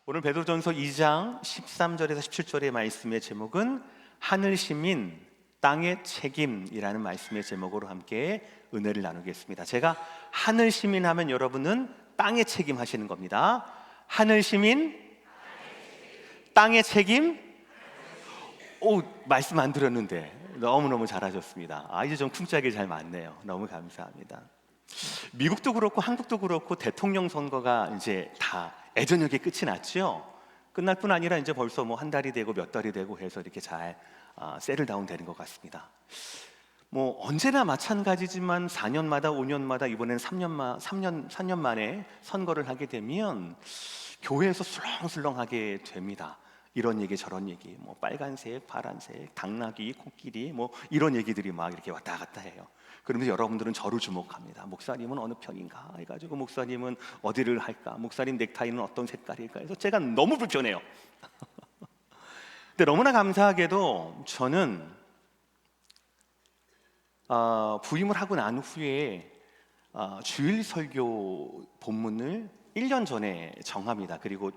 오늘 베드로전서 2장 13절에서 17절의 말씀의 제목은 하늘 시민 땅의 책임이라는 말씀의 제목으로 함께 은혜를 나누겠습니다. 제가 하늘 시민 하면 여러분은 땅의 책임 하시는 겁니다. 하늘 시민 땅의 책임. 오, 말씀 안 들었는데 너무너무 잘하셨습니다. 이제 좀 쿵짝이 잘 맞네요. 너무 감사합니다. 미국도 그렇고 한국도 그렇고 대통령 선거가 이제 다 애저녁에 끝이 났죠. 끝날 뿐 아니라 이제 벌써 뭐 한 달이 되고 몇 달이 되고 해서 이렇게 잘 세틀다운 되는 것 같습니다. 뭐 언제나 마찬가지지만 4년마다 5년마다 이번에는 3년 만에 선거를 하게 되면 교회에서 술렁술렁하게 됩니다. 이런 얘기 저런 얘기, 뭐 빨간색, 파란색, 당나귀, 코끼리, 뭐 이런 얘기들이 막 이렇게 왔다 갔다 해요. 그러면서 여러분들은 저를 주목합니다. 목사님은 어느 편인가 해가지고, 목사님은 어디를 할까, 목사님 넥타이는 어떤 색깔일까 해서 제가 너무 불편해요. 근데 너무나 감사하게도 저는 부임을 하고 난 후에 주일 설교 본문을 1년 전에 정합니다. 그리고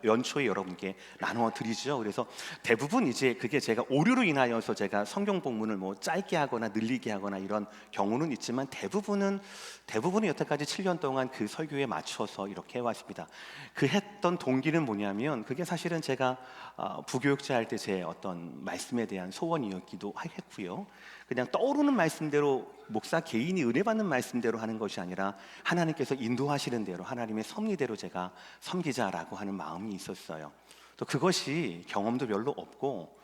연초에 여러분께 나누어 드리죠. 그래서 대부분 이제 그게 제가 오류로 인하여서 제가 성경 본문을 뭐 짧게 하거나 늘리게 하거나 이런 경우는 있지만 대부분은 여태까지 7년 동안 그 설교에 맞춰서 이렇게 해왔습니다. 그 했던 동기는 뭐냐면, 그게 사실은 제가 부교육자 할 때 제 어떤 말씀에 대한 소원이었기도 했고요. 그냥 떠오르는 말씀대로, 목사 개인이 은혜 받는 말씀대로 하는 것이 아니라 하나님께서 인도하시는 대로, 하나님의 섭리대로 제가 섬기자라고 하는 마음이 있었어요. 또 그것이 경험도 별로 없고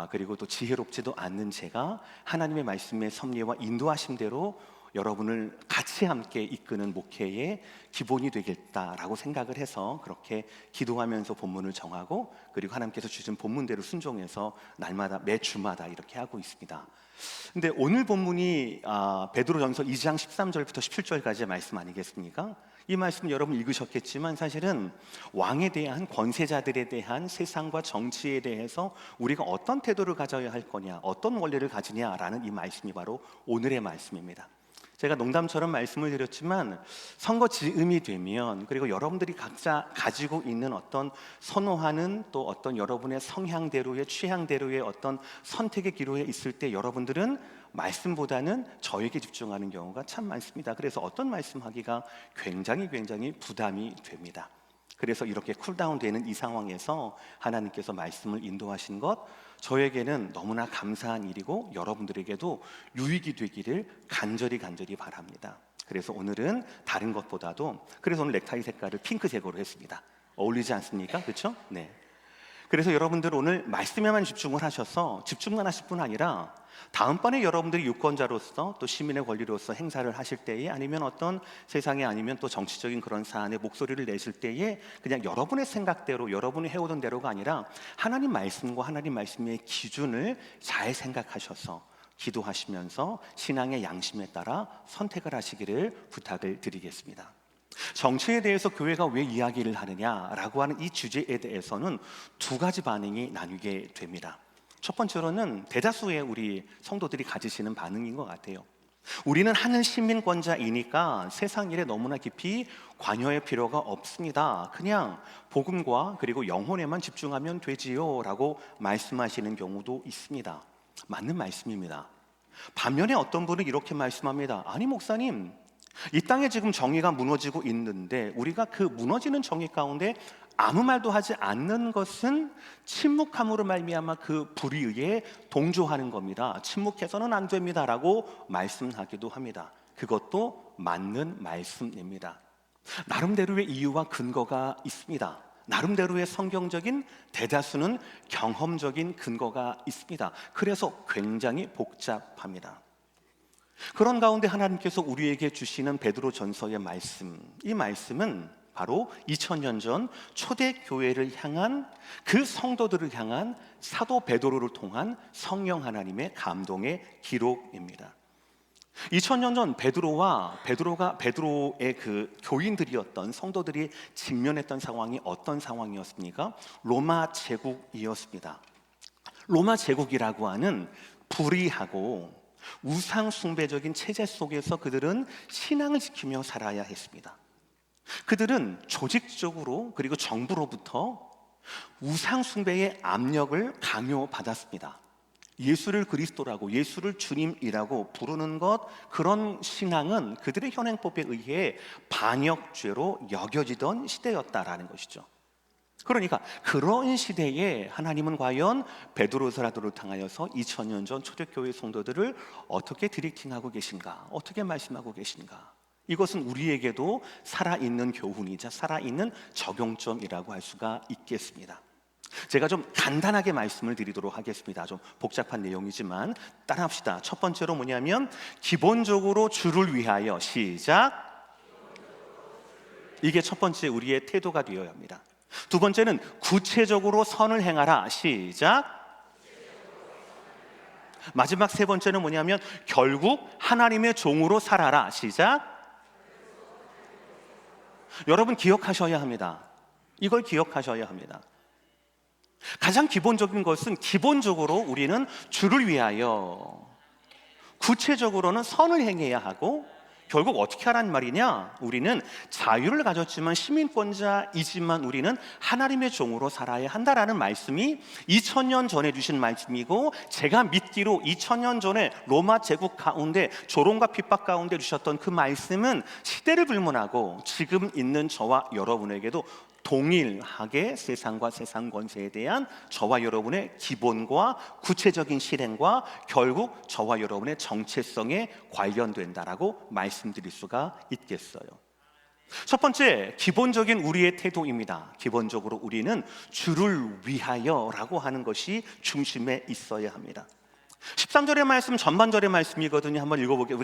그리고 또 지혜롭지도 않는 제가 하나님의 말씀의 섭리와 인도하심대로 여러분을 같이 함께 이끄는 목회의 기본이 되겠다라고 생각을 해서 그렇게 기도하면서 본문을 정하고, 그리고 하나님께서 주신 본문대로 순종해서 날마다 매 주마다 이렇게 하고 있습니다. 근데 오늘 본문이 베드로전서 2장 13절부터 17절까지의 말씀 아니겠습니까? 이 말씀 여러분 읽으셨겠지만 사실은 왕에 대한, 권세자들에 대한, 세상과 정치에 대해서 우리가 어떤 태도를 가져야 할 거냐, 어떤 원리를 가지냐라는 이 말씀이 바로 오늘의 말씀입니다. 제가 농담처럼 말씀을 드렸지만 선거 즈음이 되면, 그리고 여러분들이 각자 가지고 있는 어떤 선호하는, 또 어떤 여러분의 성향대로의, 취향대로의 어떤 선택의 기로에 있을 때 여러분들은 말씀보다는 저에게 집중하는 경우가 참 많습니다. 그래서 어떤 말씀하기가 굉장히 부담이 됩니다. 그래서 이렇게 쿨다운 되는 이 상황에서 하나님께서 말씀을 인도하신 것, 저에게는 너무나 감사한 일이고 여러분들에게도 유익이 되기를 간절히 바랍니다. 그래서 오늘은 다른 것보다도, 그래서 오늘 넥타이 색깔을 핑크색으로 했습니다. 어울리지 않습니까? 그렇죠? 네. 그래서 여러분들 오늘 말씀에만 집중을 하셔서, 집중만 하실 뿐 아니라 다음번에 여러분들이 유권자로서 또 시민의 권리로서 행사를 하실 때에, 아니면 어떤 세상에, 아니면 또 정치적인 그런 사안에 목소리를 내실 때에 그냥 여러분의 생각대로, 여러분이 해오던 대로가 아니라 하나님 말씀과 하나님 말씀의 기준을 잘 생각하셔서 기도하시면서 신앙의 양심에 따라 선택을 하시기를 부탁을 드리겠습니다. 정치에 대해서 교회가 왜 이야기를 하느냐라고 하는 이 주제에 대해서는 두 가지 반응이 나뉘게 됩니다. 첫 번째로는 대다수의 우리 성도들이 가지시는 반응인 것 같아요. 우리는 하늘 시민권자이니까 세상 일에 너무나 깊이 관여할 필요가 없습니다. 그냥 복음과 그리고 영혼에만 집중하면 되지요 라고 말씀하시는 경우도 있습니다. 맞는 말씀입니다. 반면에 어떤 분은 이렇게 말씀합니다. 아니 목사님, 이 땅에 지금 정의가 무너지고 있는데 우리가 그 무너지는 정의 가운데 아무 말도 하지 않는 것은 침묵함으로 말미암아 그 불의에 동조하는 겁니다. 침묵해서는 안 됩니다라고 말씀하기도 합니다. 그것도 맞는 말씀입니다. 나름대로의 이유와 근거가 있습니다. 나름대로의 성경적인, 대다수는 경험적인 근거가 있습니다. 그래서 굉장히 복잡합니다. 그런 가운데 하나님께서 우리에게 주시는 베드로전서의 말씀, 이 말씀은 바로 2000년 전 초대교회를 향한, 그 성도들을 향한 사도 베드로를 통한 성령 하나님의 감동의 기록입니다. 2000년 전 베드로의 그 교인들이었던 성도들이 직면했던 상황이 어떤 상황이었습니까? 로마 제국이었습니다. 로마 제국이라고 하는 불의하고 우상 숭배적인 체제 속에서 그들은 신앙을 지키며 살아야 했습니다. 그들은 조직적으로 그리고 정부로부터 우상 숭배의 압력을 강요받았습니다. 예수를 그리스도라고, 예수를 주님이라고 부르는 것, 그런 신앙은 그들의 현행법에 의해 반역죄로 여겨지던 시대였다라는 것이죠. 그러니까 그런 시대에 하나님은 과연 베드로 사도를 통하여서 2000년 전 초대교회 성도들을 어떻게 디렉팅하고 계신가, 어떻게 말씀하고 계신가? 이것은 우리에게도 살아있는 교훈이자 살아있는 적용점이라고 할 수가 있겠습니다. 제가 좀 간단하게 말씀을 드리도록 하겠습니다. 좀 복잡한 내용이지만 따라합시다. 첫 번째로 뭐냐면 기본적으로 주를 위하여, 시작. 이게 첫 번째 우리의 태도가 되어야 합니다. 두 번째는 구체적으로 선을 행하라, 시작. 마지막 세 번째는 뭐냐면 결국 하나님의 종으로 살아라, 시작. 여러분 기억하셔야 합니다. 이걸 기억하셔야 합니다. 가장 기본적인 것은 기본적으로 우리는 주를 위하여, 구체적으로는 선을 행해야 하고, 결국 어떻게 하라는 말이냐? 우리는 자유를 가졌지만 시민권자이지만 우리는 하나님의 종으로 살아야 한다라는 말씀이 2000년 전에 주신 말씀이고, 제가 믿기로 2000년 전에 로마 제국 가운데 조롱과 핍박 가운데 주셨던 그 말씀은 시대를 불문하고 지금 있는 저와 여러분에게도 동일하게 세상과 세상 권세에 대한 저와 여러분의 기본과 구체적인 실행과 결국 저와 여러분의 정체성에 관련된다라고 말씀드릴 수가 있겠어요. 첫 번째, 기본적인 우리의 태도입니다. 기본적으로 우리는 주를 위하여라고 하는 것이 중심에 있어야 합니다. 13절의 말씀 전반절의 말씀이거든요. 한번 읽어보게요.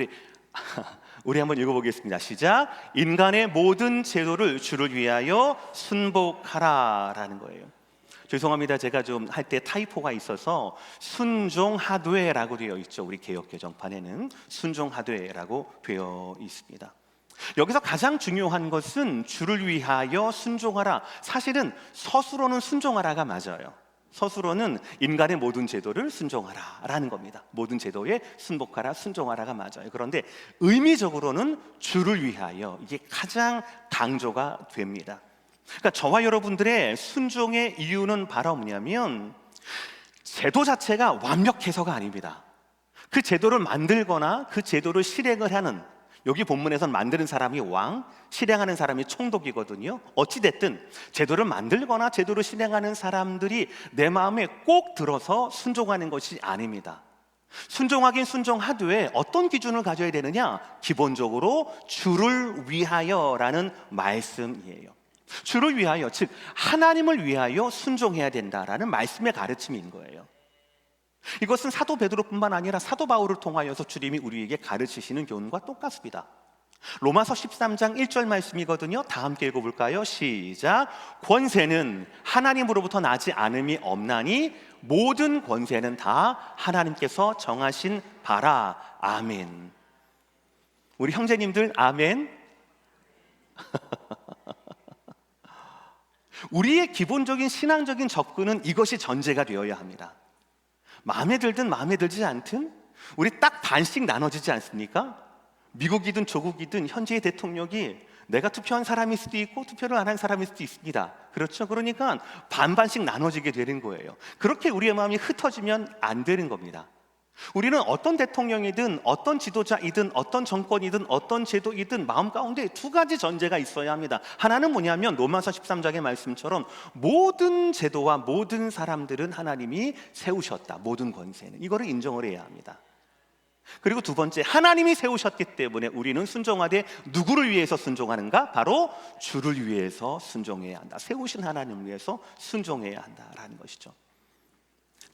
우리 한번 읽어보겠습니다. 시작. 인간의 모든 제도를 주를 위하여 순복하라라는 거예요. 죄송합니다. 제가 좀 할 때 타이포가 있어서 순종하되라고 되어 있죠. 우리 개역 개정판에는 순종하되라고 되어 있습니다. 여기서 가장 중요한 것은 주를 위하여 순종하라. 사실은 서술어는 순종하라가 맞아요. 서술어는 인간의 모든 제도를 순종하라라는 겁니다. 모든 제도에 순복하라, 순종하라가 맞아요. 그런데 의미적으로는 주를 위하여, 이게 가장 강조가 됩니다. 그러니까 저와 여러분들의 순종의 이유는 바로 뭐냐면 제도 자체가 완벽해서가 아닙니다. 그 제도를 만들거나 그 제도를 실행을 하는, 여기 본문에선 만드는 사람이 왕, 실행하는 사람이 총독이거든요. 어찌됐든 제도를 만들거나 제도를 실행하는 사람들이 내 마음에 꼭 들어서 순종하는 것이 아닙니다. 순종하긴 순종하되 어떤 기준을 가져야 되느냐? 기본적으로 주를 위하여라는 말씀이에요. 주를 위하여, 즉 하나님을 위하여 순종해야 된다라는 말씀의 가르침인 거예요. 이것은 사도 베드로뿐만 아니라 사도 바울을 통하여서 주님이 우리에게 가르치시는 교훈과 똑같습니다. 로마서 13장 1절 말씀이거든요. 다 함께 읽어볼까요? 시작. 권세는 하나님으로부터 나지 않음이 없나니 모든 권세는 다 하나님께서 정하신 바라. 아멘. 우리 형제님들 아멘. 우리의 기본적인 신앙적인 접근은 이것이 전제가 되어야 합니다. 마음에 들든 마음에 들지 않든 우리 딱 반씩 나눠지지 않습니까? 미국이든 조국이든 현재의 대통령이 내가 투표한 사람일 수도 있고 투표를 안 한 사람일 수도 있습니다. 그렇죠? 그러니까 반반씩 나눠지게 되는 거예요. 그렇게 우리의 마음이 흩어지면 안 되는 겁니다. 우리는 어떤 대통령이든 어떤 지도자이든 어떤 정권이든 어떤 제도이든 마음 가운데 두 가지 전제가 있어야 합니다. 하나는 뭐냐면 로마서 13장의 말씀처럼 모든 제도와 모든 사람들은 하나님이 세우셨다. 모든 권세는. 이거를 인정을 해야 합니다. 그리고 두 번째, 하나님이 세우셨기 때문에 우리는 순종하되 누구를 위해서 순종하는가? 바로 주를 위해서 순종해야 한다. 세우신 하나님을 위해서 순종해야 한다라는 것이죠.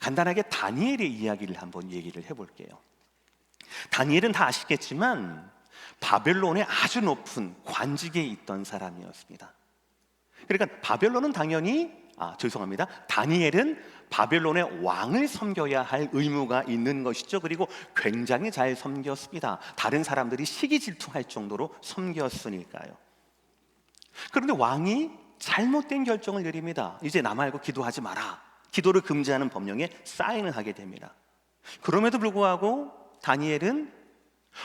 간단하게 다니엘의 이야기를 한번 얘기를 해볼게요. 다니엘은 다 아시겠지만 바벨론의 아주 높은 관직에 있던 사람이었습니다. 그러니까 바벨론은 당연히 다니엘은 바벨론의 왕을 섬겨야 할 의무가 있는 것이죠. 그리고 굉장히 잘 섬겼습니다. 다른 사람들이 시기 질투할 정도로 섬겼으니까요. 그런데 왕이 잘못된 결정을 내립니다. 이제 나 말고 기도하지 마라. 기도를 금지하는 법령에 사인을 하게 됩니다. 그럼에도 불구하고 다니엘은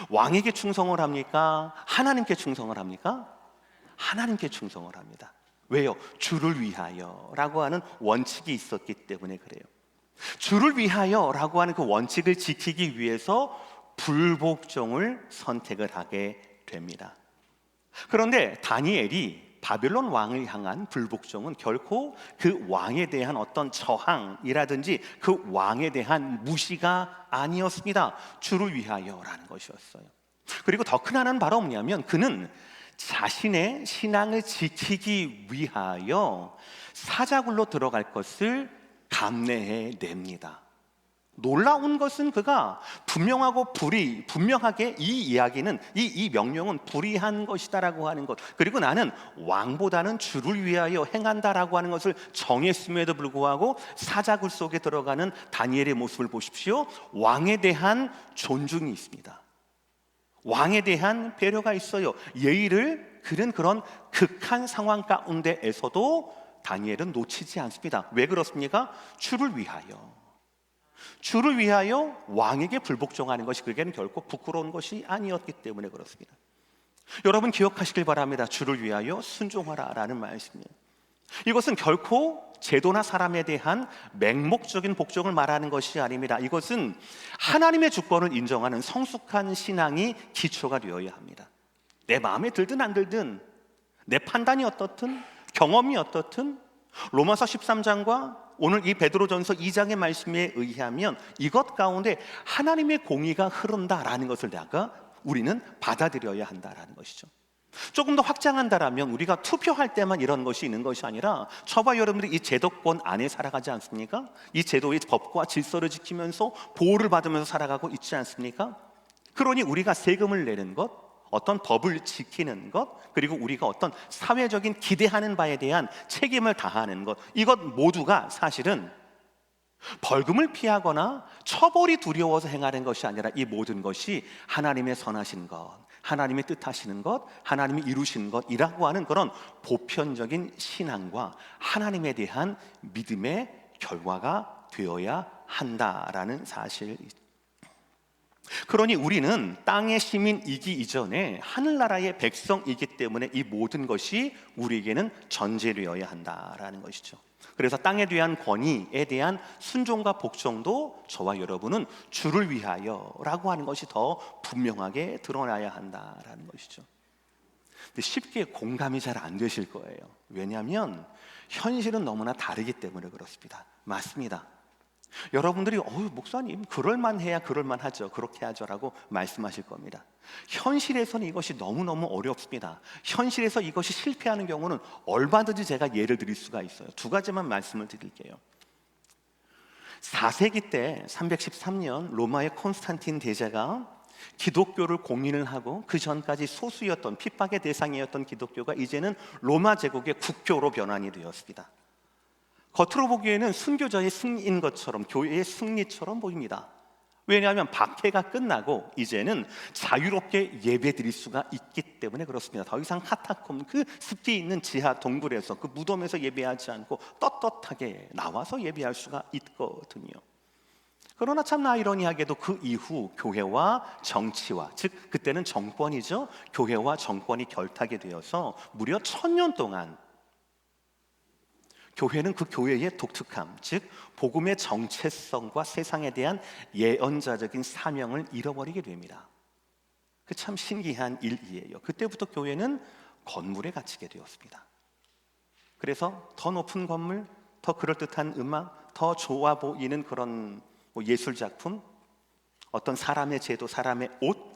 왕에게 충성을 합니까? 하나님께 충성을 합니까? 하나님께 충성을 합니다. 왜요? 주를 위하여라고 하는 원칙이 있었기 때문에 그래요. 주를 위하여라고 하는 그 원칙을 지키기 위해서 불복종을 선택을 하게 됩니다. 그런데 다니엘이 바벨론 왕을 향한 불복종은 결코 그 왕에 대한 어떤 저항이라든지 그 왕에 대한 무시가 아니었습니다. 주를 위하여라는 것이었어요. 그리고 더 큰 하나는 바로 뭐냐면 그는 자신의 신앙을 지키기 위하여 사자굴로 들어갈 것을 감내해 냅니다. 놀라운 것은 그가 분명하게 이 이야기는 이 명령은 불의한 것이다라고 하는 것, 그리고 나는 왕보다는 주를 위하여 행한다라고 하는 것을 정했음에도 불구하고 사자굴 속에 들어가는 다니엘의 모습을 보십시오. 왕에 대한 존중이 있습니다. 왕에 대한 배려가 있어요. 예의를 그는 그런 극한 상황 가운데에서도 다니엘은 놓치지 않습니다. 왜 그렇습니까? 주를 위하여 왕에게 불복종하는 것이 그에게는 결코 부끄러운 것이 아니었기 때문에 그렇습니다. 여러분 기억하시길 바랍니다. 주를 위하여 순종하라라는 말씀이에요. 이것은 결코 제도나 사람에 대한 맹목적인 복종을 말하는 것이 아닙니다. 이것은 하나님의 주권을 인정하는 성숙한 신앙이 기초가 되어야 합니다. 내 마음에 들든 안 들든, 내 판단이 어떻든, 경험이 어떻든, 로마서 13장과 오늘 이 베드로전서 2장의 말씀에 의하면 이것 가운데 하나님의 공의가 흐른다라는 것을 우리는 받아들여야 한다라는 것이죠. 조금 더 확장한다라면 우리가 투표할 때만 이런 것이 있는 것이 아니라, 저와 여러분들이 이 제도권 안에 살아가지 않습니까? 이 제도의 법과 질서를 지키면서 보호를 받으면서 살아가고 있지 않습니까? 그러니 우리가 세금을 내는 것, 어떤 법을 지키는 것, 그리고 우리가 어떤 사회적인 기대하는 바에 대한 책임을 다하는 것, 이것 모두가 사실은 벌금을 피하거나 처벌이 두려워서 행하는 것이 아니라 이 모든 것이 하나님의 선하신 것, 하나님의 뜻하시는 것, 하나님이 이루신 것이라고 하는 그런 보편적인 신앙과 하나님에 대한 믿음의 결과가 되어야 한다라는 사실이죠. 그러니 우리는 땅의 시민이기 이전에 하늘나라의 백성이기 때문에 이 모든 것이 우리에게는 전제되어야 한다라는 것이죠. 그래서 땅에 대한 권위에 대한 순종과 복종도 저와 여러분은 주를 위하여라고 하는 것이 더 분명하게 드러나야 한다라는 것이죠. 근데 쉽게 공감이 잘 안 되실 거예요. 왜냐하면 현실은 너무나 다르기 때문에 그렇습니다. 맞습니다. 여러분들이 목사님 그럴만해야 그럴만하죠, 그렇게 하죠 라고 말씀하실 겁니다. 현실에서는 이것이 너무너무 어렵습니다. 현실에서 이것이 실패하는 경우는 얼마든지 제가 예를 드릴 수가 있어요. 두 가지만 말씀을 드릴게요. 4세기 때 313년 로마의 콘스탄틴 대제가 기독교를 공인을 하고 그 전까지 소수였던, 핍박의 대상이었던 기독교가 이제는 로마 제국의 국교로 변환이 되었습니다. 겉으로 보기에는 순교자의 승리인 것처럼, 교회의 승리처럼 보입니다. 왜냐하면 박해가 끝나고 이제는 자유롭게 예배 드릴 수가 있기 때문에 그렇습니다. 더 이상 카타콤, 그 습기 있는 지하 동굴에서, 그 무덤에서 예배하지 않고 떳떳하게 나와서 예배할 수가 있거든요. 그러나 참 아이러니하게도 그 이후 교회와 정치와, 즉 그때는 정권이죠, 교회와 정권이 결탁이 되어서 무려 1000년 동안 교회는 그 교회의 독특함, 즉 복음의 정체성과 세상에 대한 예언자적인 사명을 잃어버리게 됩니다. 그 참 신기한 일이에요. 그때부터 교회는 건물에 갇히게 되었습니다. 그래서 더 높은 건물, 더 그럴듯한 음악, 더 좋아 보이는 그런 예술 작품, 어떤 사람의 제도, 사람의 옷,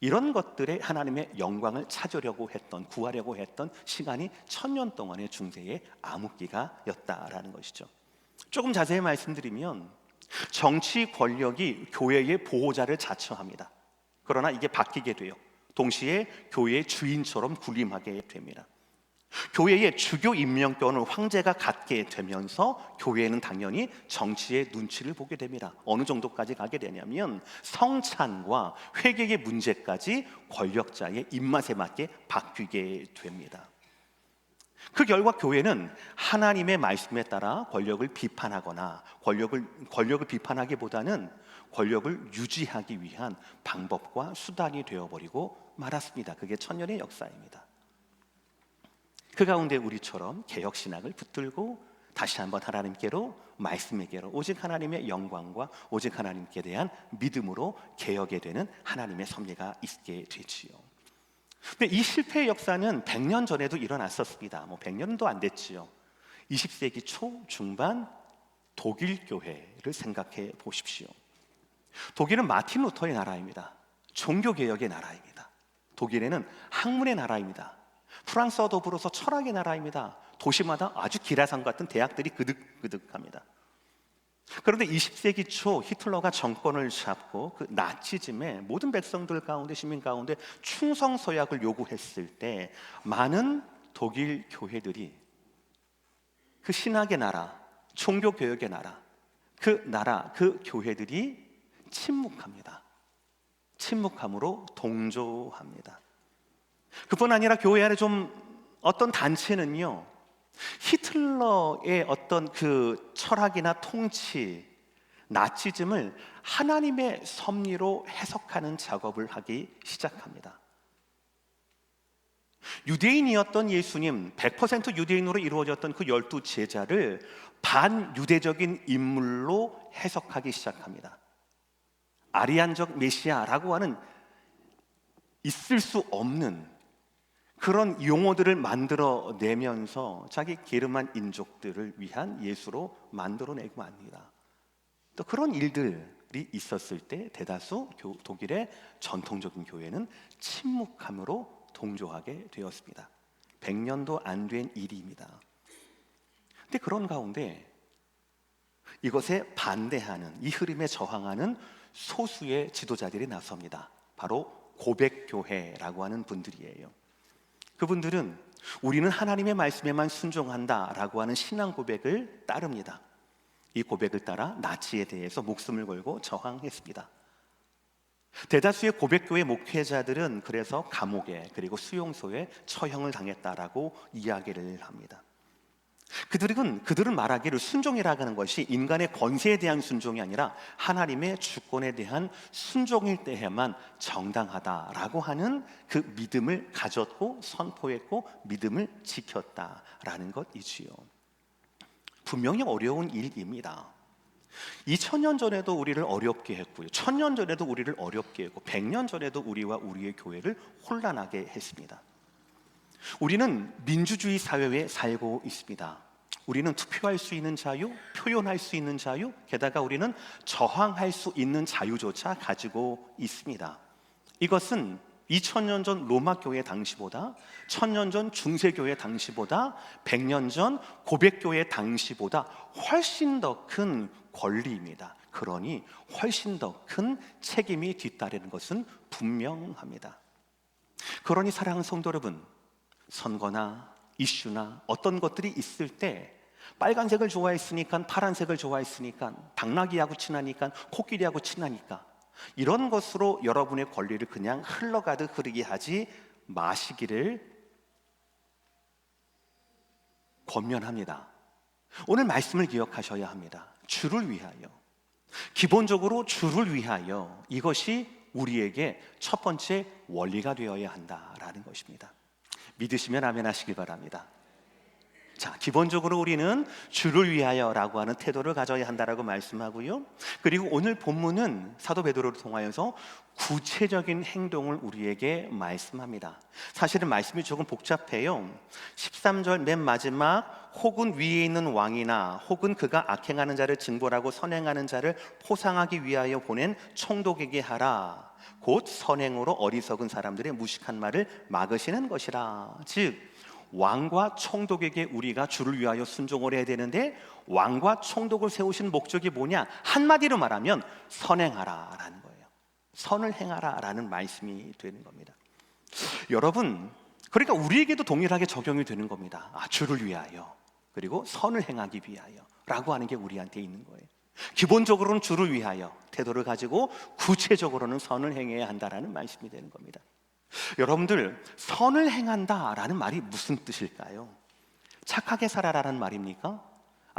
이런 것들에 하나님의 영광을 찾으려고 했던, 구하려고 했던 시간이 1000년 동안의 중세의 암흑기가였다라는 것이죠. 조금 자세히 말씀드리면 정치 권력이 교회의 보호자를 자처합니다. 그러나 이게 바뀌게 돼요. 동시에 교회의 주인처럼 군림하게 됩니다. 교회의 주교 임명권을 황제가 갖게 되면서 교회는 당연히 정치의 눈치를 보게 됩니다. 어느 정도까지 가게 되냐면 성찬과 회개의 문제까지 권력자의 입맛에 맞게 바뀌게 됩니다. 그 결과 교회는 하나님의 말씀에 따라 권력을 비판하거나 권력을 비판하기보다는 권력을 유지하기 위한 방법과 수단이 되어버리고 말았습니다. 그게 1000년의 역사입니다. 그 가운데 우리처럼 개혁신학을 붙들고 다시 한번 하나님께로, 말씀에게로, 오직 하나님의 영광과 오직 하나님께 대한 믿음으로 개혁에 되는 하나님의 섭리가 있게 되지요. 근데 이 실패의 역사는 100년 전에도 일어났었습니다. 100년도 안 됐지요. 20세기 초 중반 독일 교회를 생각해 보십시오. 독일은 마틴 루터의 나라입니다. 종교개혁의 나라입니다. 독일에는 학문의 나라입니다. 프랑스와 더불어서 철학의 나라입니다. 도시마다 아주 기라상 같은 대학들이 그득그득합니다. 그런데 20세기 초 히틀러가 정권을 잡고 그 나치즘에 모든 백성들 가운데, 시민 가운데 충성서약을 요구했을 때 많은 독일 교회들이 그 신학의 나라, 종교개혁의 나라, 그 교회들이 침묵합니다. 침묵함으로 동조합니다. 그뿐 아니라 교회 안에 어떤 단체는요, 히틀러의 어떤 그 철학이나 통치, 나치즘을 하나님의 섭리로 해석하는 작업을 하기 시작합니다. 유대인이었던 예수님, 100% 유대인으로 이루어졌던 그 12제자를 반유대적인 인물로 해석하기 시작합니다. 아리안적 메시아라고 하는 있을 수 없는 그런 용어들을 만들어내면서 자기 게르만 인족들을 위한 예수로 만들어내고 합니다. 또 그런 일들이 있었을 때 대다수 독일의 전통적인 교회는 침묵함으로 동조하게 되었습니다. 100년도 안 된 일입니다. 근데 그런 가운데 이것에 반대하는, 이 흐름에 저항하는 소수의 지도자들이 나섭니다. 바로 고백교회라고 하는 분들이에요. 그분들은 우리는 하나님의 말씀에만 순종한다라고 하는 신앙 고백을 따릅니다. 이 고백을 따라 나치에 대해서 목숨을 걸고 저항했습니다. 대다수의 고백교회 목회자들은 그래서 감옥에, 그리고 수용소에 처형을 당했다라고 이야기를 합니다. 그들은 말하기를 순종이라고 하는 것이 인간의 권세에 대한 순종이 아니라 하나님의 주권에 대한 순종일 때에만 정당하다라고 하는 그 믿음을 가졌고 선포했고 믿음을 지켰다라는 것이지요. 분명히 어려운 일입니다. 2000년 전에도 우리를 어렵게 했고요, 1000년 전에도 우리를 어렵게 했고, 100년 전에도 우리와 우리의 교회를 혼란하게 했습니다. 우리는 민주주의 사회에 살고 있습니다. 우리는 투표할 수 있는 자유, 표현할 수 있는 자유, 게다가 우리는 저항할 수 있는 자유조차 가지고 있습니다. 이것은 2000년 전 로마 교회 당시보다, 1000년 전 중세교회 당시보다, 100년 전 고백교회 당시보다 훨씬 더 큰 권리입니다. 그러니 훨씬 더 큰 책임이 뒤따르는 것은 분명합니다. 그러니 사랑하는 성도 여러분, 선거나 이슈나 어떤 것들이 있을 때 빨간색을 좋아했으니까, 파란색을 좋아했으니까, 당나귀하고 친하니까, 코끼리하고 친하니까, 이런 것으로 여러분의 권리를 그냥 흘러가듯 흐르게 하지 마시기를 권면합니다. 오늘 말씀을 기억하셔야 합니다. 주를 위하여, 기본적으로 주를 위하여, 이것이 우리에게 첫 번째 원리가 되어야 한다라는 것입니다. 믿으시면 아멘 하시길 바랍니다. 자, 기본적으로 우리는 주를 위하여라고 하는 태도를 가져야 한다라고 말씀하고요, 그리고 오늘 본문은 사도 베드로를 통하여서 구체적인 행동을 우리에게 말씀합니다. 사실은 말씀이 조금 복잡해요. 13절 맨 마지막, 혹은 위에 있는 왕이나 혹은 그가 악행하는 자를 징벌하고 선행하는 자를 포상하기 위하여 보낸 총독에게 하라. 곧 선행으로 어리석은 사람들의 무식한 말을 막으시는 것이라. 즉 왕과 총독에게 우리가 주를 위하여 순종을 해야 되는데, 왕과 총독을 세우신 목적이 뭐냐? 한마디로 말하면 선행하라라는 거예요. 선을 행하라라는 말씀이 되는 겁니다. 여러분, 그러니까 우리에게도 동일하게 적용이 되는 겁니다. 주를 위하여, 그리고 선을 행하기 위하여 라고 하는 게 우리한테 있는 거예요. 기본적으로는 주를 위하여 태도를 가지고 구체적으로는 선을 행해야 한다라는 말씀이 되는 겁니다. 여러분들, 선을 행한다라는 말이 무슨 뜻일까요? 착하게 살아라는 말입니까?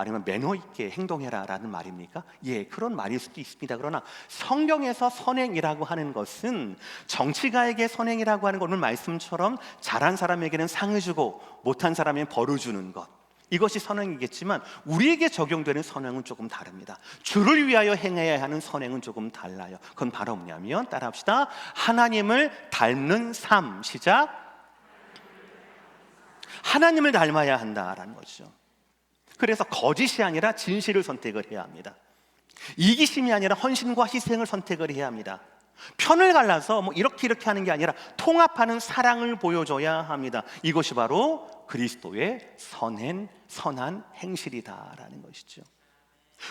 아니면 매너 있게 행동해라라는 말입니까? 예, 그런 말일 수도 있습니다. 그러나 성경에서 선행이라고 하는 것은 정치가에게 선행이라고 하는 건 오늘 말씀처럼 잘한 사람에게는 상을 주고 못한 사람에게는 벌을 주는 것, 이것이 선행이겠지만 우리에게 적용되는 선행은 조금 다릅니다. 주를 위하여 행해야 하는 선행은 조금 달라요. 그건 바로 뭐냐면, 따라합시다. 하나님을 닮는 삶. 시작. 하나님을 닮아야 한다라는 거죠. 그래서 거짓이 아니라 진실을 선택을 해야 합니다. 이기심이 아니라 헌신과 희생을 선택을 해야 합니다. 편을 갈라서 뭐 이렇게 하는 게 아니라 통합하는 사랑을 보여줘야 합니다. 이것이 바로 그리스도의 선한 행실이다라는 것이죠.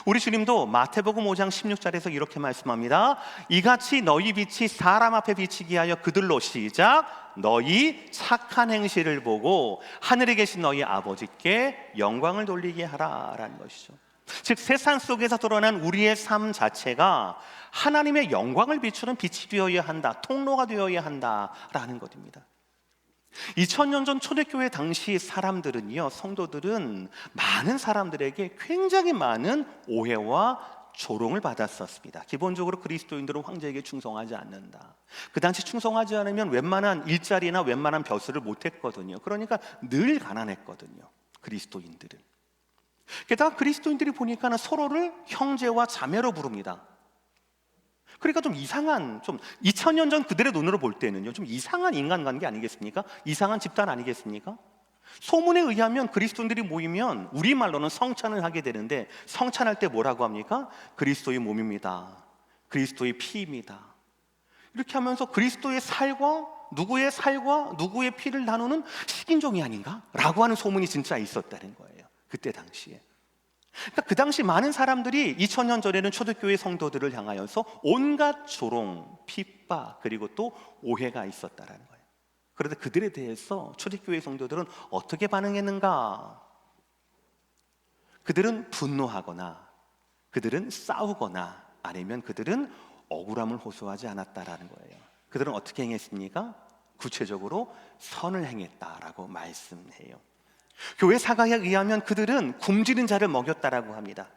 우리 주님도 마태복음 5장 16절에서 이렇게 말씀합니다. 이같이 너희 빛이 사람 앞에 비치게 하여 그들로, 시작, 너희 착한 행실을 보고 하늘에 계신 너희 아버지께 영광을 돌리게 하라라는 것이죠. 즉 세상 속에서 드러난 우리의 삶 자체가 하나님의 영광을 비추는 빛이 되어야 한다, 통로가 되어야 한다라는 것입니다. 2000년 전 초대교회 당시 사람들은요, 성도들은 많은 사람들에게 굉장히 많은 오해와 조롱을 받았었습니다. 기본적으로 그리스도인들은 황제에게 충성하지 않는다. 그 당시 충성하지 않으면 웬만한 일자리나 웬만한 벼슬을 못했거든요. 그러니까 늘 가난했거든요, 그리스도인들은. 게다가 그리스도인들이 보니까 서로를 형제와 자매로 부릅니다. 그러니까 좀 이상한, 2000년 전 그들의 눈으로 볼 때는요, 좀 이상한 인간관계 아니겠습니까? 이상한 집단 아니겠습니까? 소문에 의하면 그리스도인들이 모이면 우리말로는 성찬을 하게 되는데, 성찬할 때 뭐라고 합니까? 그리스도의 몸입니다, 그리스도의 피입니다, 이렇게 하면서 그리스도의 살과 누구의 피를 나누는 식인종이 아닌가? 라고 하는 소문이 진짜 있었다는 거예요, 그때 당시에. 그러니까 그 당시 많은 사람들이 2000년 전에는 초대교회 성도들을 향하여서 온갖 조롱, 핍박, 그리고 또 오해가 있었다라는 거예요. 그런데 그들에 대해서 초대교회 성도들은 어떻게 반응했는가? 그들은 분노하거나, 그들은 싸우거나, 아니면 그들은 억울함을 호소하지 않았다라는 거예요. 그들은 어떻게 행했습니까? 구체적으로 선을 행했다라고 말씀해요. 교회 사가에 의하면 그들은 굶주린 자를 먹였다라고 합니다.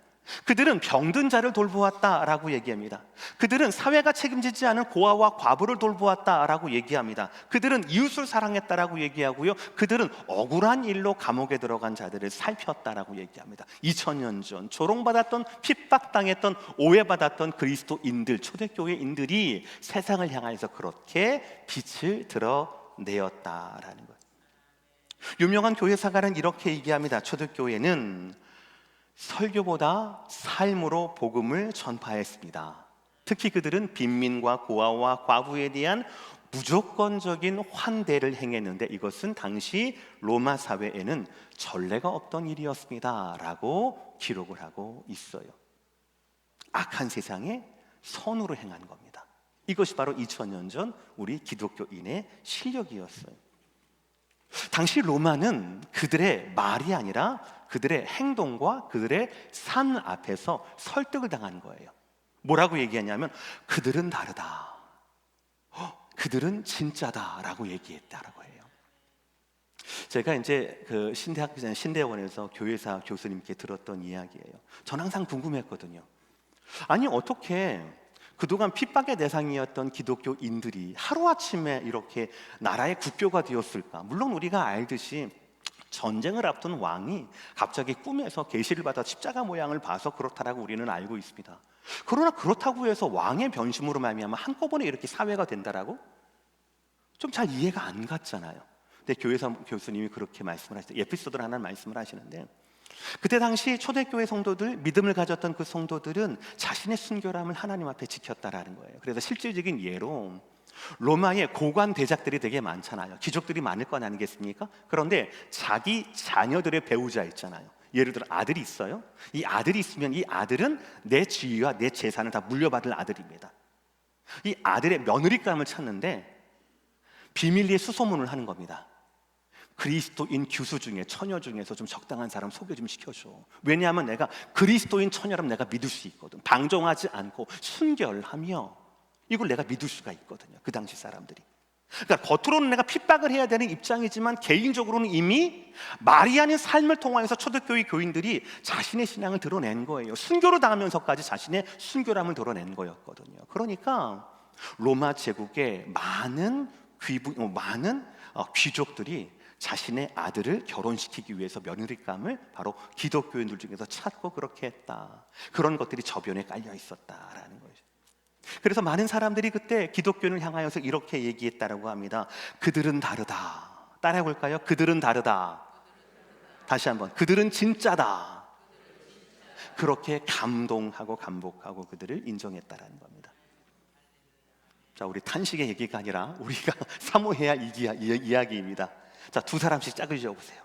그들은 병든 자를 돌보았다라고 얘기합니다. 그들은 사회가 책임지지 않은 고아와 과부를 돌보았다라고 얘기합니다. 그들은 이웃을 사랑했다라고 얘기하고요, 그들은 억울한 일로 감옥에 들어간 자들을 살폈다라고 얘기합니다. 2000년 전 조롱받았던, 핍박당했던, 오해받았던 그리스도인들, 초대교회인들이 세상을 향해서 그렇게 빛을 드러내었다라는 거예요. 유명한 교회사가는 이렇게 얘기합니다. 초대교회는 설교보다 삶으로 복음을 전파했습니다. 특히 그들은 빈민과 고아와 과부에 대한 무조건적인 환대를 행했는데, 이것은 당시 로마 사회에는 전례가 없던 일이었습니다 라고 기록을 하고 있어요. 악한 세상에 선으로 행한 겁니다. 이것이 바로 2000년 전 우리 기독교인의 실력이었어요. 당시 로마는 그들의 말이 아니라 그들의 행동과 그들의 삶 앞에서 설득을 당한 거예요. 뭐라고 얘기하냐면, 그들은 다르다, 그들은 진짜다라고 얘기했다라고 해요. 제가 이제 그 신대원에서 교회사 교수님께 들었던 이야기예요. 전 항상 궁금했거든요. 아니, 어떻게 그동안 핍박의 대상이었던 기독교인들이 하루아침에 이렇게 나라의 국교가 되었을까? 물론 우리가 알듯이 전쟁을 앞둔 왕이 갑자기 꿈에서 계시를 받아 십자가 모양을 봐서 그렇다라고 우리는 알고 있습니다. 그러나 그렇다고 해서 왕의 변심으로 말미암아 한꺼번에 이렇게 사회가 된다라고? 좀 잘 이해가 안 갔잖아요. 근데 교회사 교수님이 그렇게 말씀을 하시죠. 에피소드를 하나 말씀을 하시는데, 그때 당시 초대교회 성도들, 믿음을 가졌던 그 성도들은 자신의 순결함을 하나님 앞에 지켰다라는 거예요. 그래서 실질적인 예로 로마에 고관 대작들이 되게 많잖아요. 귀족들이 많을 건 아니겠습니까? 그런데 자기 자녀들의 배우자 있잖아요. 예를 들어 아들이 있어요. 이 아들이 있으면 이 아들은 내 지위와 내 재산을 다 물려받을 아들입니다. 이 아들의 며느리감을 찾는데 비밀리에 수소문을 하는 겁니다. 그리스도인 교수 중에, 처녀 중에서 좀 적당한 사람 소개 좀 시켜줘. 왜냐하면 내가 그리스도인 처녀라면 내가 믿을 수 있거든. 방종하지 않고 순결하며, 이걸 내가 믿을 수가 있거든요, 그 당시 사람들이. 그러니까 겉으로는 내가 핍박을 해야 되는 입장이지만 개인적으로는 이미 마리아의 삶을 통하여서 초대교회 교인들이 자신의 신앙을 드러낸 거예요. 순교로 당하면서까지 자신의 순교람을 드러낸 거였거든요. 그러니까 로마 제국의 많은 귀족들이 자신의 아들을 결혼시키기 위해서 며느리감을 바로 기독교인들 중에서 찾고 그렇게 했다. 그런 것들이 저변에 깔려 있었다라는 거죠. 그래서 많은 사람들이 그때 기독교인을 향하여서 이렇게 얘기했다라고 합니다. 그들은 다르다. 따라해 볼까요? 그들은 다르다. 다시 한번, 그들은 진짜다. 그렇게 감동하고 감복하고 그들을 인정했다라는 겁니다. 자, 우리 탄식의 얘기가 아니라 우리가 사모해야 할 이야기입니다. 자, 두 사람씩 짝을 지어보세요.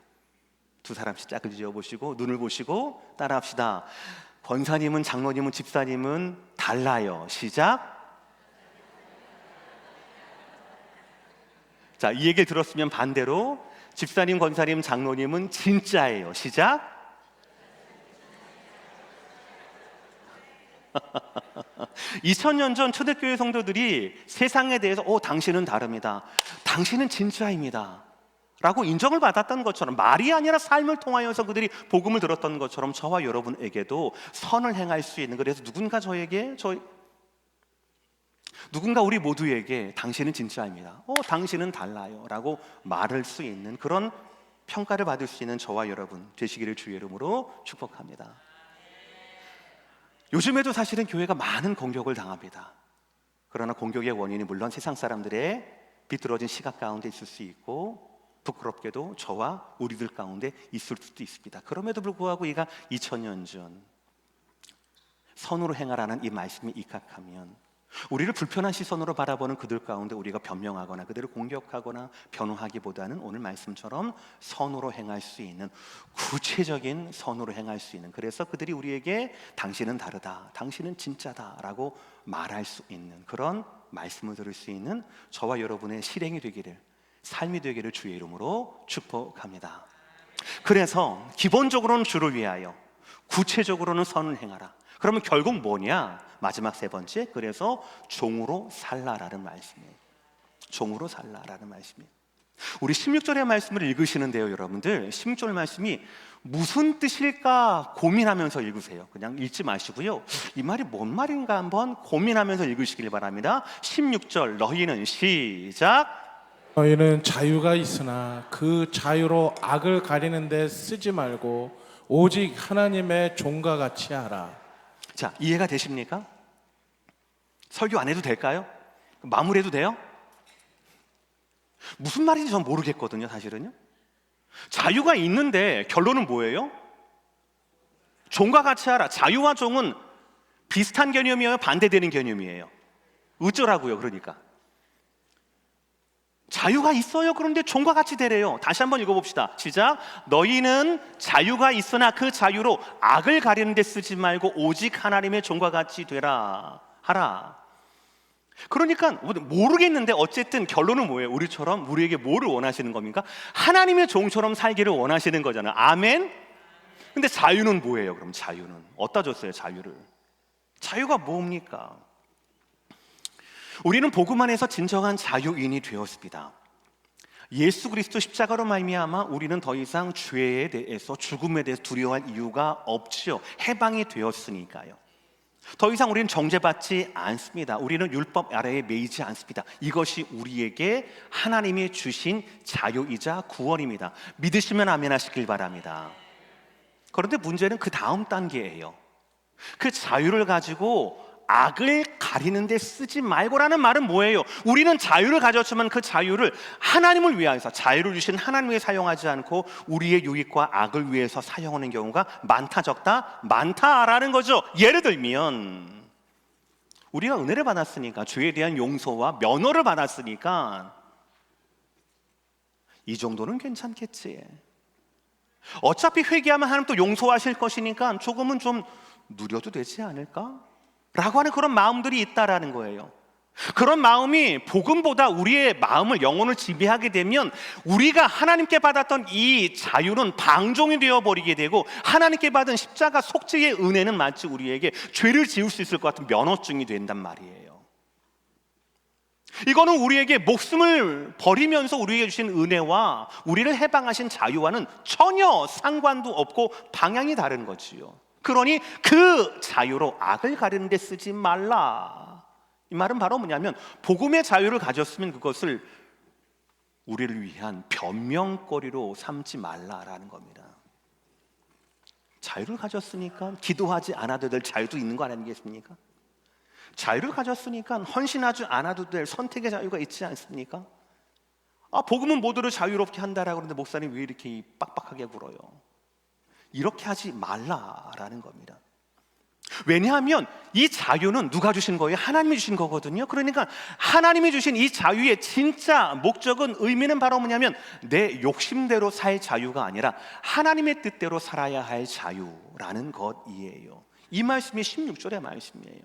두 사람씩 짝을 지어보시고 눈을 보시고 따라합시다. 권사님은, 장로님은, 집사님은 달라요. 시작. 자, 이 얘기를 들었으면 반대로 집사님, 권사님, 장로님은 진짜예요. 시작. 2000년 전 초대교회 성도들이 세상에 대해서 당신은 다릅니다. 당신은 진짜입니다. 라고 인정을 받았던 것처럼, 말이 아니라 삶을 통하여서 그들이 복음을 들었던 것처럼 저와 여러분에게도 선을 행할 수 있는, 그래서 누군가 우리 모두에게 당신은 진짜입니다, 당신은 달라요 라고 말할 수 있는 그런 평가를 받을 수 있는 저와 여러분 되시기를 주의 이름으로 축복합니다. 요즘에도 사실은 교회가 많은 공격을 당합니다. 그러나 공격의 원인이 물론 세상 사람들의 비뚤어진 시각 가운데 있을 수 있고 부끄럽게도 저와 우리들 가운데 있을 수도 있습니다. 그럼에도 불구하고 이가 2000년 전 선으로 행하라는 이 말씀이 입각하면 우리를 불편한 시선으로 바라보는 그들 가운데 우리가 변명하거나 그들을 공격하거나 변호하기보다는 오늘 말씀처럼 선으로 행할 수 있는, 구체적인 선으로 행할 수 있는, 그래서 그들이 우리에게 당신은 다르다, 당신은 진짜다 라고 말할 수 있는 그런 말씀을 들을 수 있는 저와 여러분의 실행이 되기를, 삶이 되기를 주의 이름으로 축복합니다. 그래서 기본적으로는 주를 위하여, 구체적으로는 선을 행하라. 그러면 결국 뭐냐? 마지막 세 번째, 그래서 종으로 살라라는 말씀이에요. 종으로 살라라는 말씀이에요. 우리 16절의 말씀을 읽으시는데요, 여러분들 16절 말씀이 무슨 뜻일까 고민하면서 읽으세요. 그냥 읽지 마시고요, 이 말이 뭔 말인가 한번 고민하면서 읽으시길 바랍니다. 16절, 너희는 시작. 너희는 자유가 있으나 그 자유로 악을 가리는 데 쓰지 말고 오직 하나님의 종과 같이 하라. 자, 이해가 되십니까? 설교 안 해도 될까요? 마무리해도 돼요? 무슨 말인지 전 모르겠거든요, 사실은요. 자유가 있는데 결론은 뭐예요? 종과 같이 하라. 자유와 종은 비슷한 개념이에요? 반대되는 개념이에요? 어쩌라고요, 그러니까. 자유가 있어요. 그런데 종과 같이 되래요. 다시 한번 읽어봅시다. 시작. 너희는 자유가 있으나 그 자유로 악을 가리는 데 쓰지 말고 오직 하나님의 종과 같이 되라 하라. 그러니까 모르겠는데 어쨌든 결론은 뭐예요? 우리에게 뭐를 원하시는 겁니까? 하나님의 종처럼 살기를 원하시는 거잖아요. 아멘. 근데 자유는 뭐예요? 그럼 자유는 어디다 줬어요? 자유가 뭡니까? 우리는 복음 안에서 진정한 자유인이 되었습니다. 예수 그리스도 십자가로 말미암아 우리는 더 이상 죄에 대해서, 죽음에 대해서 두려워할 이유가 없지요. 해방이 되었으니까요. 더 이상 우리는 정죄받지 않습니다. 우리는 율법 아래에 매이지 않습니다. 이것이 우리에게 하나님이 주신 자유이자 구원입니다. 믿으시면 아멘 하시길 바랍니다. 그런데 문제는 그 다음 단계예요. 그 자유를 가지고 악을 가리는 데 쓰지 말고라는 말은 뭐예요? 우리는 자유를 가졌지만 그 자유를 하나님을 위해서, 자유를 주신 하나님 위해 사용하지 않고 우리의 유익과 악을 위해서 사용하는 경우가 많다 적다? 많다라는 거죠. 예를 들면 우리가 은혜를 받았으니까, 죄에 대한 용서와 면허를 받았으니까 이 정도는 괜찮겠지. 어차피 회개하면 하나님 또 용서하실 것이니까 조금은 좀 누려도 되지 않을까? 라고 하는 그런 마음들이 있다라는 거예요. 그런 마음이 복음보다 우리의 마음을, 영혼을 지배하게 되면 우리가 하나님께 받았던 이 자유는 방종이 되어버리게 되고, 하나님께 받은 십자가 속죄의 은혜는 마치 우리에게 죄를 지을 수 있을 것 같은 면허증이 된단 말이에요. 이거는 우리에게 목숨을 버리면서 우리에게 주신 은혜와 우리를 해방하신 자유와는 전혀 상관도 없고 방향이 다른 거지요. 그러니 그 자유로 악을 가리는 데 쓰지 말라. 이 말은 바로 뭐냐면 복음의 자유를 가졌으면 그것을 우리를 위한 변명거리로 삼지 말라라는 겁니다. 자유를 가졌으니까 기도하지 않아도 될 자유도 있는 거 아니겠습니까? 자유를 가졌으니까 헌신하지 않아도 될 선택의 자유가 있지 않습니까? 복음은 모두를 자유롭게 한다라고 그러는데 목사님 왜 이렇게 빡빡하게 굴어요? 이렇게 하지 말라라는 겁니다. 왜냐하면 이 자유는 누가 주신 거예요? 하나님이 주신 거거든요. 그러니까 하나님이 주신 이 자유의 진짜 목적은, 의미는 바로 뭐냐면 내 욕심대로 살 자유가 아니라 하나님의 뜻대로 살아야 할 자유라는 것이에요. 이 말씀이 16절의 말씀이에요.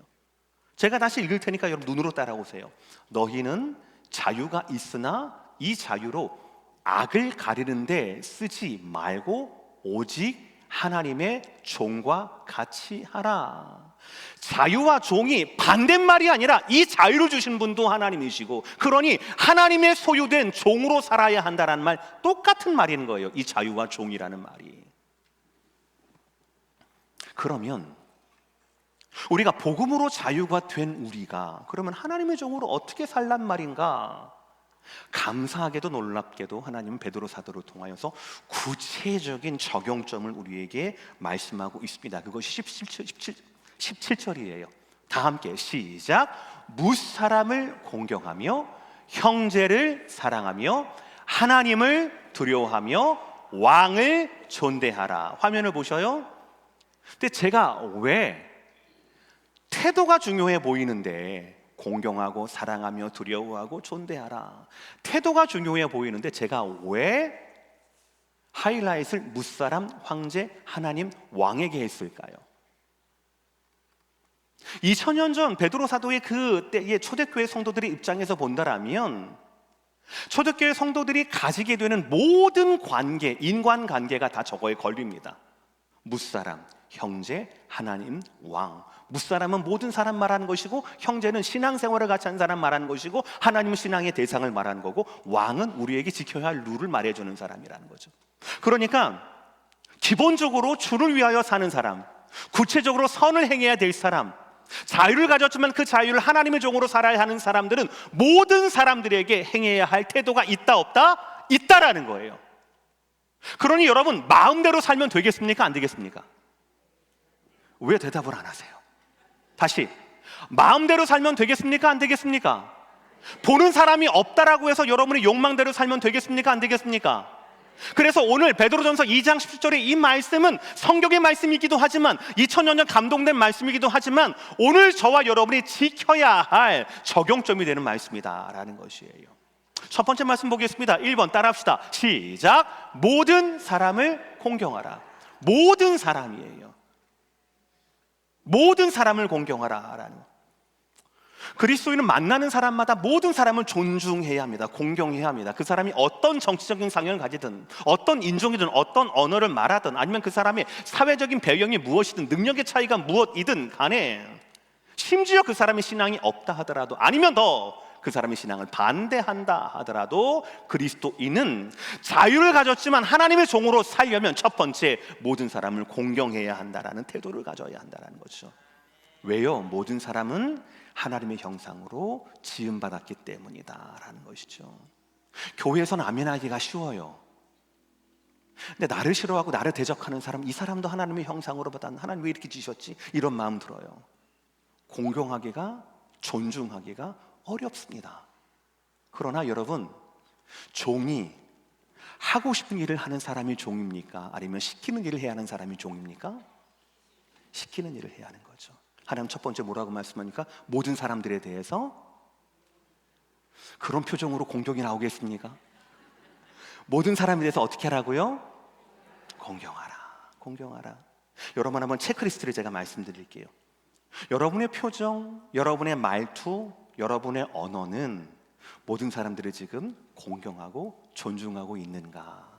제가 다시 읽을 테니까 여러분 눈으로 따라오세요. 너희는 자유가 있으나 이 자유로 악을 가리는데 쓰지 말고 오직 하나님의 종과 같이 하라. 자유와 종이 반대말이 아니라 이 자유를 주신 분도 하나님이시고, 그러니 하나님의 소유된 종으로 살아야 한다는 말, 똑같은 말인 거예요. 이 자유와 종이라는 말이. 그러면 우리가 복음으로 자유가 된 우리가 그러면 하나님의 종으로 어떻게 살란 말인가? 감사하게도 놀랍게도 하나님은 베드로 사도를 통하여서 구체적인 적용점을 우리에게 말씀하고 있습니다. 그것이 17절이에요. 다 함께 시작. 무사람을 공경하며 형제를 사랑하며 하나님을 두려워하며 왕을 존대하라. 화면을 보셔요. 근데 제가 왜 태도가 중요해 보이는데 공경하고 사랑하며 두려워하고 존대하라, 태도가 중요해 보이는데 제가 왜 하이라이트를 무사람, 황제, 하나님, 왕에게 했을까요? 2000년 전 베드로 사도의 그때의 초대교회 성도들의 입장에서 본다라면 초대교회 성도들이 가지게 되는 모든 관계, 인간관계가 다 저거에 걸립니다. 무사람, 형제, 하나님, 왕. 무사람은 모든 사람 말하는 것이고, 형제는 신앙생활을 같이 한 사람 말하는 것이고, 하나님은 신앙의 대상을 말하는 거고, 왕은 우리에게 지켜야 할 룰을 말해주는 사람이라는 거죠. 그러니까 기본적으로 주를 위하여 사는 사람, 구체적으로 선을 행해야 될 사람, 자유를 가졌지만 그 자유를 하나님의 종으로 살아야 하는 사람들은 모든 사람들에게 행해야 할 태도가 있다 없다? 있다라는 거예요. 그러니 여러분, 마음대로 살면 되겠습니까? 안 되겠습니까? 왜 대답을 안 하세요? 다시, 마음대로 살면 되겠습니까? 안 되겠습니까? 보는 사람이 없다라고 해서 여러분의 욕망대로 살면 되겠습니까? 안 되겠습니까? 그래서 오늘 베드로전서 2장 17절의 이 말씀은 성경의 말씀이기도 하지만 2000년 전 감동된 말씀이기도 하지만 오늘 저와 여러분이 지켜야 할 적용점이 되는 말씀이다라는 것이에요. 첫 번째 말씀 보겠습니다. 1번 따라합시다. 시작. 모든 사람을 공경하라. 모든 사람이에요. 모든 사람을 공경하라라는. 그리스도인은 만나는 사람마다 모든 사람을 존중해야 합니다. 공경해야 합니다. 그 사람이 어떤 정치적인 상황을 가지든, 어떤 인종이든, 어떤 언어를 말하든, 아니면 그 사람의 사회적인 배경이 무엇이든, 능력의 차이가 무엇이든 간에, 심지어 그 사람의 신앙이 없다 하더라도, 아니면 더 그 사람의 신앙을 반대한다 하더라도 그리스도인은 자유를 가졌지만 하나님의 종으로 살려면 첫 번째, 모든 사람을 공경해야 한다라는 태도를 가져야 한다는 거죠. 왜요? 모든 사람은 하나님의 형상으로 지음받았기 때문이다라는 것이죠. 교회에서는 아멘하기가 쉬워요. 근데 나를 싫어하고 나를 대적하는 사람, 이 사람도 하나님의 형상으로 받았는데 하나님 왜 이렇게 지셨지? 이런 마음 들어요. 공경하기가, 존중하기가 어렵습니다. 그러나 여러분, 종이 하고 싶은 일을 하는 사람이 종입니까? 아니면 시키는 일을 해야 하는 사람이 종입니까? 시키는 일을 해야 하는 거죠. 하나님 첫 번째 뭐라고 말씀하니까? 모든 사람들에 대해서. 그런 표정으로 공경이 나오겠습니까? 모든 사람에 대해서 어떻게 하라고요? 공경하라. 공경하라. 여러분, 한번 체크리스트를 제가 말씀드릴게요. 여러분의 표정, 여러분의 말투, 여러분의 언어는 모든 사람들을 지금 공경하고 존중하고 있는가?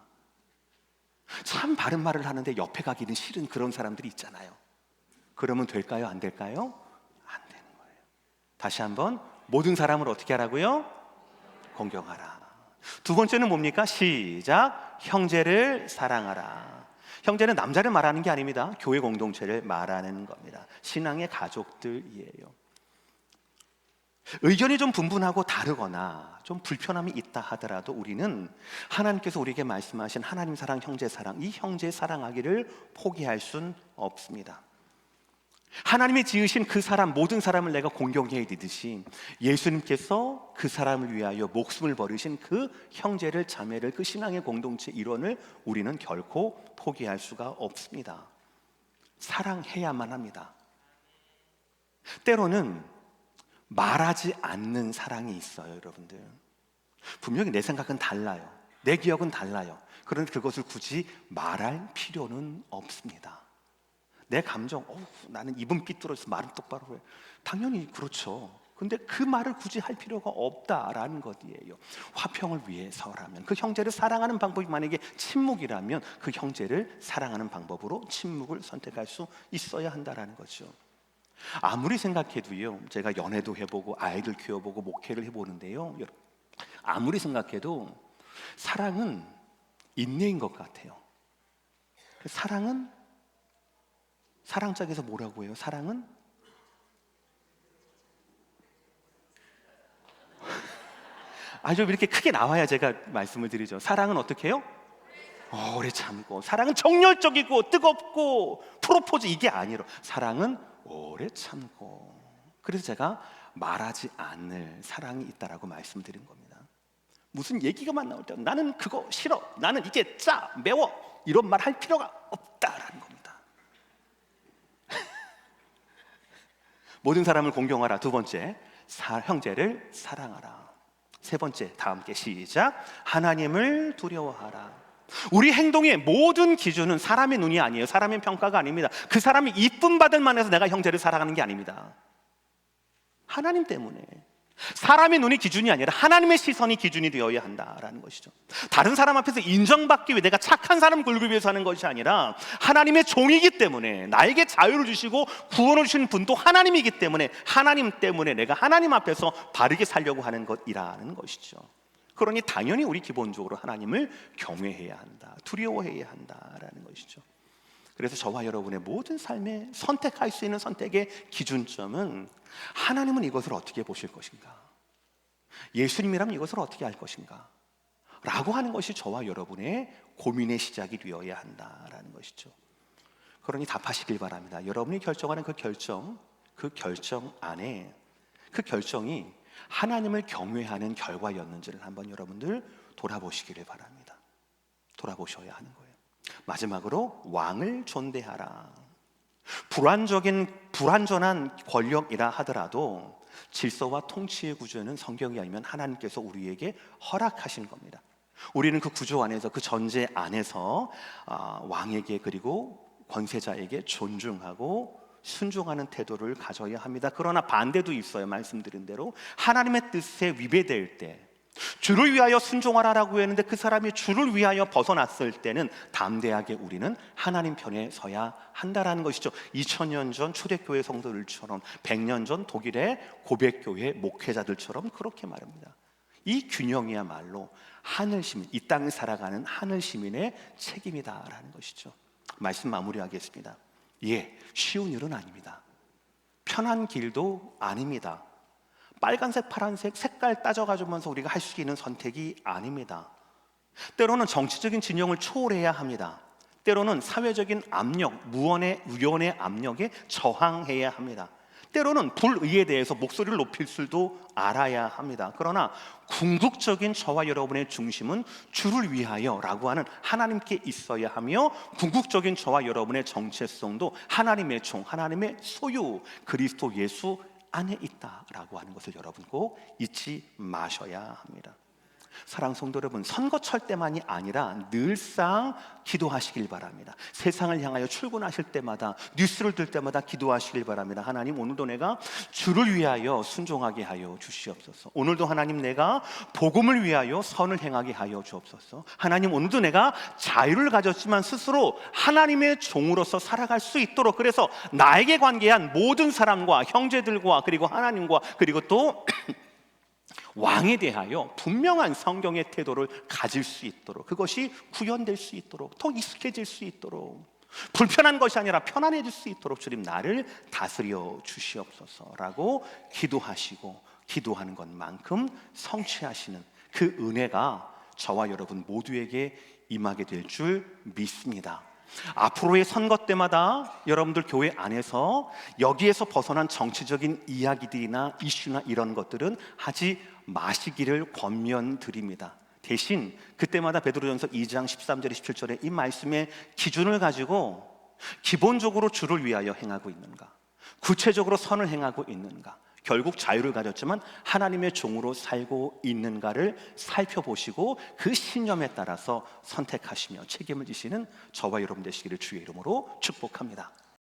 참 바른 말을 하는데 옆에 가기는 싫은 그런 사람들이 있잖아요. 그러면 될까요? 안 될까요? 안 되는 거예요. 다시 한번, 모든 사람을 어떻게 하라고요? 공경하라. 두 번째는 뭡니까? 시작. 형제를 사랑하라. 형제는 남자를 말하는 게 아닙니다. 교회 공동체를 말하는 겁니다. 신앙의 가족들이에요. 의견이 좀 분분하고 다르거나 좀 불편함이 있다 하더라도 우리는 하나님께서 우리에게 말씀하신 하나님 사랑, 형제 사랑, 이 형제 사랑하기를 포기할 순 없습니다. 하나님이 지으신 그 사람, 모든 사람을 내가 공경해야 되듯이 예수님께서 그 사람을 위하여 목숨을 버리신 그 형제를, 자매를, 그 신앙의 공동체 일원을 우리는 결코 포기할 수가 없습니다. 사랑해야만 합니다. 때로는 말하지 않는 사랑이 있어요, 여러분들. 분명히 내 생각은 달라요. 내 기억은 달라요. 그런데 그것을 굳이 말할 필요는 없습니다. 내 감정, 나는 입은 삐뚤어져서 말은 똑바로 해. 당연히 그렇죠. 근데 그 말을 굳이 할 필요가 없다라는 것이에요. 화평을 위해서라면, 그 형제를 사랑하는 방법이 만약에 침묵이라면 그 형제를 사랑하는 방법으로 침묵을 선택할 수 있어야 한다라는 거죠. 아무리 생각해도요, 제가 연애도 해보고 아이들 키워보고 목회를 해보는데요, 아무리 생각해도 사랑은 인내인 것 같아요. 사랑은, 사랑짝에서 뭐라고 해요? 사랑은 아주 이렇게 크게 나와야 제가 말씀을 드리죠. 사랑은 어떻게 해요? 오래 참고. 사랑은 정열적이고 뜨겁고 프로포즈 이게 아니라 사랑은 오래 참고. 그래서 제가 말하지 않을 사랑이 있다라고 말씀드린 겁니다. 무슨 얘기가만 나올 때 나는 그거 싫어, 나는 이게 짜, 매워, 이런 말 할 필요가 없다라는 겁니다. 모든 사람을 공경하라. 두 번째, 형제를 사랑하라. 세 번째, 다 함께 시작. 하나님을 두려워하라. 우리 행동의 모든 기준은 사람의 눈이 아니에요. 사람의 평가가 아닙니다. 그 사람이 이쁨 받을 만해서 내가 형제를 사랑하는 게 아닙니다. 하나님 때문에. 사람의 눈이 기준이 아니라 하나님의 시선이 기준이 되어야 한다라는 것이죠. 다른 사람 앞에서 인정받기 위해 내가 착한 사람 굴기 위해서 하는 것이 아니라 하나님의 종이기 때문에, 나에게 자유를 주시고 구원을 주신 분도 하나님이기 때문에 하나님 때문에 내가 하나님 앞에서 바르게 살려고 하는 것이라는 것이죠. 그러니 당연히 우리 기본적으로 하나님을 경외해야 한다, 두려워해야 한다라는 것이죠. 그래서 저와 여러분의 모든 삶에 선택할 수 있는 선택의 기준점은 하나님은 이것을 어떻게 보실 것인가, 예수님이라면 이것을 어떻게 할 것인가 라고 하는 것이 저와 여러분의 고민의 시작이 되어야 한다라는 것이죠. 그러니 답하시길 바랍니다. 여러분이 결정하는 그 결정 안에 그 결정이 하나님을 경외하는 결과였는지를 한번 여러분들 돌아보시기를 바랍니다. 돌아보셔야 하는 거예요. 마지막으로 왕을 존대하라. 불완전한 권력이라 하더라도 질서와 통치의 구조는 성경이 아니면 하나님께서 우리에게 허락하신 겁니다. 우리는 그 구조 안에서, 그 전제 안에서 왕에게 그리고 권세자에게 존중하고 순종하는 태도를 가져야 합니다. 그러나 반대도 있어요. 말씀드린 대로 하나님의 뜻에 위배될 때, 주를 위하여 순종하라라고 했는데 그 사람이 주를 위하여 벗어났을 때는 담대하게 우리는 하나님 편에 서야 한다라는 것이죠. 2000년 전 초대교회 성도들처럼, 100년 전 독일의 고백교회 목회자들처럼 그렇게 말합니다. 이 균형이야말로 하늘시민, 이 땅을 살아가는 하늘시민의 책임이다라는 것이죠. 말씀 마무리하겠습니다. 쉬운 일은 아닙니다. 편한 길도 아닙니다. 빨간색, 파란색 색깔 따져가지면서 우리가 할 수 있는 선택이 아닙니다. 때로는 정치적인 진영을 초월해야 합니다. 때로는 사회적인 압력, 위원의 압력에 저항해야 합니다. 때로는 불의에 대해서 목소리를 높일 줄도 알아야 합니다. 그러나 궁극적인 저와 여러분의 중심은 주를 위하여 라고 하는 하나님께 있어야 하며, 궁극적인 저와 여러분의 정체성도 하나님의 종, 하나님의 소유, 그리스도 예수 안에 있다라고 하는 것을 여러분 꼭 잊지 마셔야 합니다. 사랑하는 성도 여러분, 선거철 때만이 아니라 늘상 기도하시길 바랍니다. 세상을 향하여 출근하실 때마다, 뉴스를 들 때마다 기도하시길 바랍니다. 하나님, 오늘도 내가 주를 위하여 순종하게 하여 주시옵소서. 오늘도 하나님, 내가 복음을 위하여 선을 행하게 하여 주옵소서. 하나님, 오늘도 내가 자유를 가졌지만 스스로 하나님의 종으로서 살아갈 수 있도록, 그래서 나에게 관계한 모든 사람과 형제들과 그리고 하나님과 그리고 또 왕에 대하여 분명한 성경의 태도를 가질 수 있도록, 그것이 구현될 수 있도록, 더 익숙해질 수 있도록, 불편한 것이 아니라 편안해질 수 있도록 주님 나를 다스려 주시옵소서라고 기도하시고, 기도하는 것만큼 성취하시는 그 은혜가 저와 여러분 모두에게 임하게 될 줄 믿습니다. 앞으로의 선거 때마다 여러분들 교회 안에서 여기에서 벗어난 정치적인 이야기들이나 이슈나 이런 것들은 하지 마시기를 권면드립니다. 대신 그때마다 베드로전서 2장 13절에 17절에 이 말씀의 기준을 가지고 기본적으로 주를 위하여 행하고 있는가, 구체적으로 선을 행하고 있는가, 결국 자유를 가졌지만 하나님의 종으로 살고 있는가를 살펴보시고 그 신념에 따라서 선택하시며 책임을 지시는 저와 여러분 되시기를 주의 이름으로 축복합니다.